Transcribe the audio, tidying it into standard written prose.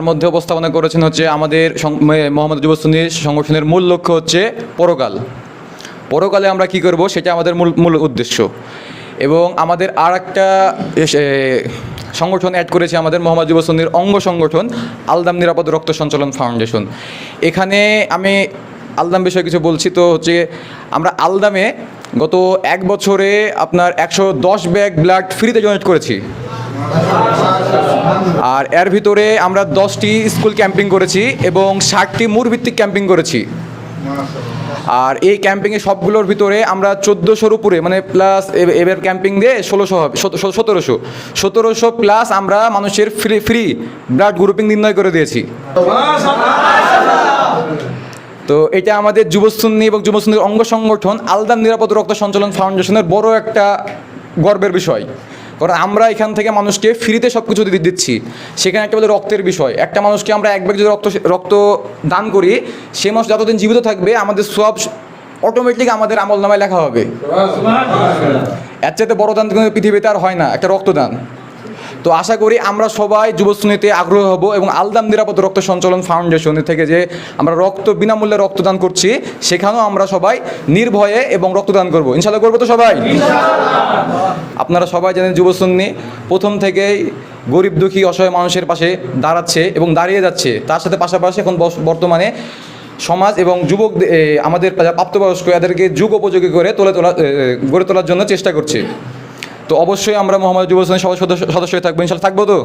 তার মধ্যে উপস্থাপনা করেছেন হচ্ছে আমাদের মোহাম্মদ যুবসুন্নি সংগঠনের মূল লক্ষ্য হচ্ছে পরকাল। পরকালে আমরা কি করব সেটা আমাদের মূল উদ্দেশ্য। এবং আমাদের আর একটা সংগঠন অ্যাড করেছে আমাদের মোহাম্মদ যুবসুন্নির অঙ্গ সংগঠন আলদাম নিরাপদ রক্ত সঞ্চালন ফাউন্ডেশন। এখানে আমি আলদাম বিষয়ে কিছু বলছি। তো হচ্ছে আমরা আলদামে গত 1 বছরে আপনার 110 ব্যাগ ব্লাড ফ্রিতে ডোনেট করেছি। আর এর ভিতরে আমরা 10টি স্কুল ক্যাম্পিং করেছি এবং 60টি মূলভিত্তিক ক্যাম্পিং করেছি। আর এই ক্যাম্পিংয়ে সবগুলোর ভিতরে আমরা 1400-র উপরে মানে প্লাস এবার ক্যাম্পিং দিয়ে 1600 হবে, 1700 প্লাস আমরা মানুষের ফ্রি ব্লাড গ্রুপিং নির্ণয় করে দিয়েছি। তো এটা আমাদের যুবসুন্নি এবং যুবসুন্নির অঙ্গ সংগঠন আলদাম নিরাপদ রক্ত সঞ্চালন ফাউন্ডেশনের বড় একটা গর্বের বিষয়। কারণ আমরা এখান থেকে মানুষকে ফ্রিতে সব কিছু দিচ্ছি। সেখানে একটা বলে রক্তের বিষয়, একটা মানুষকে আমরা এক ব্যাগ যদি রক্ত দান করি, সে মানুষ যতদিন জীবিত থাকবে আমাদের সব অটোমেটিক আমাদের আমলনামায় লেখা হবে। এর চাইতে বড় দান কিন্তু পৃথিবীতে আর হয় না, একটা রক্তদান। তো আশা করি আমরা সবাই যুবসুন্নিতে আগ্রহ হব এবং আলদাম নিরাপদ রক্ত সঞ্চালন ফাউন্ডেশন থেকে যে আমরা বিনামূল্যে রক্তদান করছি সেখানেও আমরা সবাই নির্ভয়ে এবং রক্তদান করব। ইনশাআল্লাহ করবো তো সবাই? আপনারা সবাই জানেন যুবসুন্নি প্রথম থেকেই গরিব দুঃখী অসহায় মানুষের পাশে দাঁড়াচ্ছে এবং দাঁড়িয়ে যাচ্ছে। তার সাথে পাশাপাশি এখন বর্তমানে সমাজ এবং যুবক আমাদের প্রাপ্তবয়স্ক এদেরকে যুগ উপযোগী করে গড়ে তোলার জন্য চেষ্টা করছে। তো অবশ্যই আমরা মোহাম্মদ যুবসুন্নি সবাই সদস্য থাকবো, ইনশাআল্লাহ থাকবো তো।